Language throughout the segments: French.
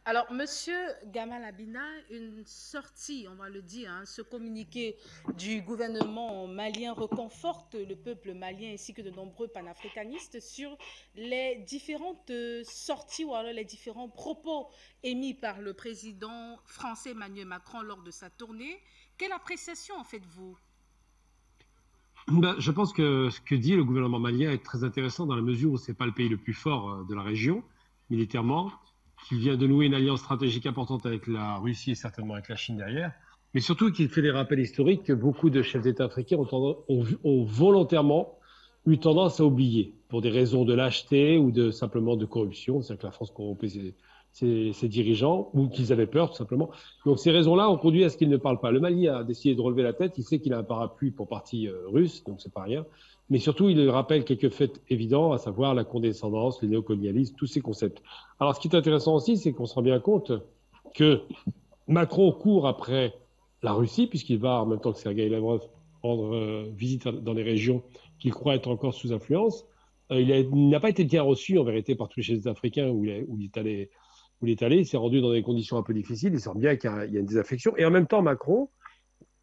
Alors, Monsieur Gamal Abina, une sortie, on va le dire, hein, ce communiqué du gouvernement malien reconforte le peuple malien ainsi que de nombreux panafricanistes sur les différentes sorties ou alors les différents propos émis par le président français Emmanuel Macron lors de sa tournée. Quelle appréciation en faites-vous? Ben, je pense que ce que dit le gouvernement malien est très intéressant dans la mesure où c'est pas le pays le plus fort de la région, militairement, qu'il vient de nouer une alliance stratégique importante avec la Russie et certainement avec la Chine derrière, mais surtout qu'il fait des rappels historiques que beaucoup de chefs d'État africains ont volontairement eu tendance à oublier pour des raisons de lâcheté ou de simplement de corruption, c'est-à-dire que la France corrompait ses dirigeants ou qu'ils avaient peur tout simplement. Donc ces raisons-là ont conduit à ce qu'il ne parle pas. Le Mali a décidé de relever la tête. Il sait qu'il a un parapluie pour partie russe, donc c'est pas rien. Mais surtout, il rappelle quelques faits évidents, à savoir la condescendance, le néocolonialisme, tous ces concepts. Alors, ce qui est intéressant aussi, c'est qu'on se rend bien compte que Macron court après la Russie, puisqu'il va, en même temps que Sergei Lavrov, rendre visite dans les régions qu'il croit être encore sous influence. Il n'a pas été bien reçu, en vérité, par tous les chefs africains où il est allé. Il s'est rendu dans des conditions un peu difficiles. Il sent bien qu'il y a une désaffection. Et en même temps, Macron,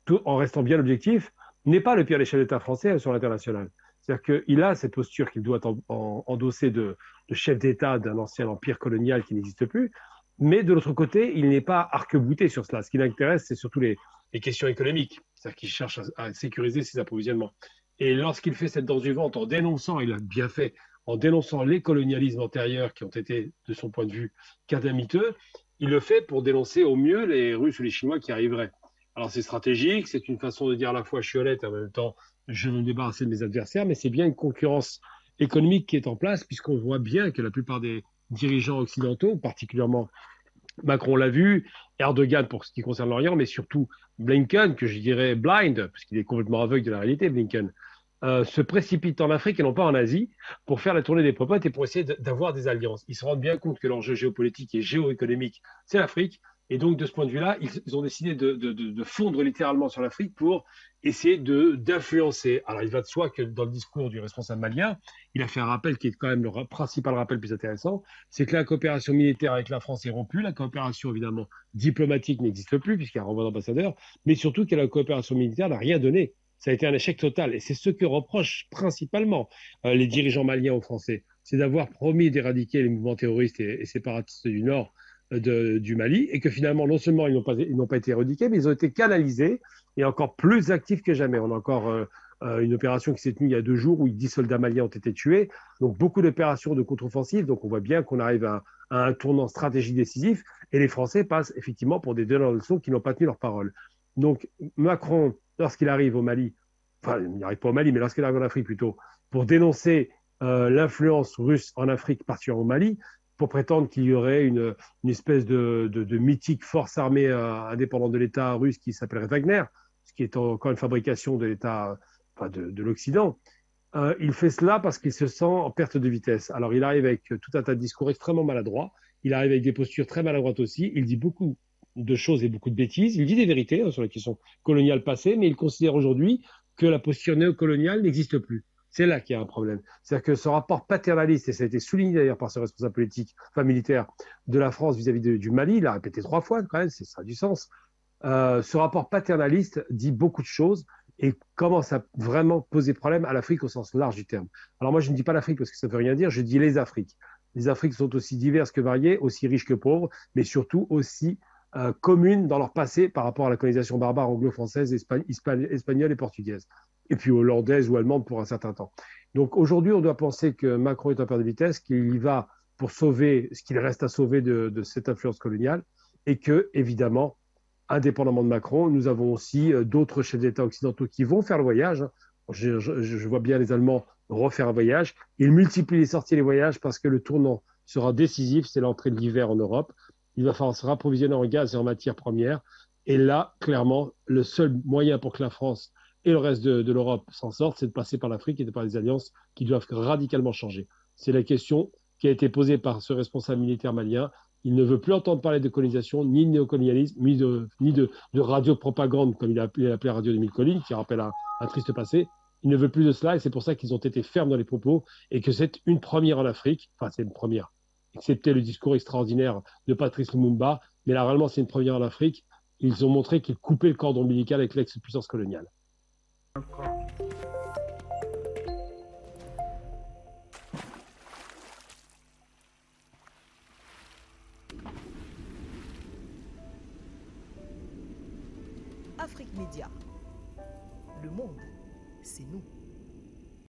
tout en restant bien objectif, n'est pas le pire des chefs d'État français sur l'international. C'est-à-dire qu'il a cette posture qu'il doit endosser de chef d'État d'un ancien empire colonial qui n'existe plus. Mais de l'autre côté, il n'est pas arc-bouté sur cela. Ce qui l'intéresse, c'est surtout les questions économiques. C'est-à-dire qu'il cherche à sécuriser ses approvisionnements. Et lorsqu'il fait cette danse du ventre en dénonçant, il a bien fait, en dénonçant les colonialismes antérieurs qui ont été, de son point de vue, cadamiteux, il le fait pour dénoncer au mieux les Russes ou les Chinois qui arriveraient. Alors c'est stratégique, c'est une façon de dire à la fois je suis honnête et en même temps je veux me débarrasser de mes adversaires, mais c'est bien une concurrence économique qui est en place puisqu'on voit bien que la plupart des dirigeants occidentaux, particulièrement Macron l'a vu, Erdogan pour ce qui concerne l'Orient, mais surtout Blinken, que je dirais blind, parce qu'il est complètement aveugle de la réalité, Blinken, se précipitent en Afrique et non pas en Asie pour faire la tournée des popotes et pour essayer d'avoir des alliances. Ils se rendent bien compte que l'enjeu géopolitique et géoéconomique, c'est l'Afrique. Et donc, de ce point de vue-là, ils ont décidé de fondre littéralement sur l'Afrique pour essayer d'influencer. Alors, il va de soi que dans le discours du responsable malien, il a fait un rappel qui est quand même le principal rappel plus intéressant, c'est que la coopération militaire avec la France est rompue, la coopération évidemment diplomatique n'existe plus puisqu'il y a un renvoi d'ambassadeur, mais surtout que la coopération militaire n'a rien donné. Ça a été un échec total. Et c'est ce que reprochent principalement les dirigeants maliens aux Français. C'est d'avoir promis d'éradiquer les mouvements terroristes et séparatistes du Nord du Mali et que finalement, non seulement ils n'ont pas été éradiqués, mais ils ont été canalisés et encore plus actifs que jamais. On a encore une opération qui s'est tenue il y a 2 jours où 10 soldats maliens ont été tués. Donc beaucoup d'opérations de contre-offensive. Donc on voit bien qu'on arrive à un tournant stratégique décisif et les Français passent effectivement pour des donneurs de leçons qui n'ont pas tenu leur parole. Donc Macron, lorsqu'il arrive au Mali, enfin il n'arrive pas au Mali, mais lorsqu'il arrive en Afrique plutôt, pour dénoncer l'influence russe en Afrique, particulièrement au Mali, pour prétendre qu'il y aurait une espèce de mythique force armée indépendante de l'État russe qui s'appellerait Wagner, ce qui est encore une fabrication de l'État, enfin de l'Occident. Il fait cela parce qu'il se sent en perte de vitesse. Alors il arrive avec tout un tas de discours extrêmement maladroits, il arrive avec des postures très maladroites aussi, il dit beaucoup de choses et beaucoup de bêtises, il dit des vérités sur la question coloniale passée, mais il considère aujourd'hui que la posture néocoloniale n'existe plus. C'est là qu'il y a un problème. C'est-à-dire que ce rapport paternaliste, et ça a été souligné d'ailleurs par ce responsable politique, enfin militaire de la France vis-à-vis du Mali, il l'a répété 3 fois quand même, ça a du sens. Ce rapport paternaliste dit beaucoup de choses et commence à vraiment poser problème à l'Afrique au sens large du terme. Alors moi, je ne dis pas l'Afrique parce que ça ne veut rien dire, je dis les Afriques. Les Afriques sont aussi diverses que variées, aussi riches que pauvres, mais surtout aussi communes dans leur passé par rapport à la colonisation barbare anglo-française, espagnole et portugaise, et puis hollandaise ou allemande pour un certain temps. Donc aujourd'hui, on doit penser que Macron est en perte de vitesse, qu'il y va pour sauver ce qu'il reste à sauver de cette influence coloniale, et que, évidemment, indépendamment de Macron, nous avons aussi d'autres chefs d'État occidentaux qui vont faire le voyage. Je vois bien les Allemands refaire un voyage. Ils multiplient les sorties et les voyages parce que le tournant sera décisif, c'est l'entrée de l'hiver en Europe. Il va falloir se rapprovisionner en gaz et en matières premières. Et là, clairement, le seul moyen pour que la France et le reste de l'Europe s'en sortent, c'est de passer par l'Afrique et de par les alliances qui doivent radicalement changer. C'est la question qui a été posée par ce responsable militaire malien. Il ne veut plus entendre parler de colonisation, ni de néocolonialisme, ni de radiopropagande, comme il a appelé Radio de Mille Collines, qui rappelle un triste passé. Il ne veut plus de cela et c'est pour ça qu'ils ont été fermes dans les propos et que c'est une première en Afrique. Enfin, c'est une première excepté le discours extraordinaire de Patrice Lumumba. Mais là, réellement, c'est une première en Afrique. Ils ont montré qu'ils coupaient le cordon ombilical avec l'ex-puissance coloniale. Afrique Média. Le monde, c'est nous.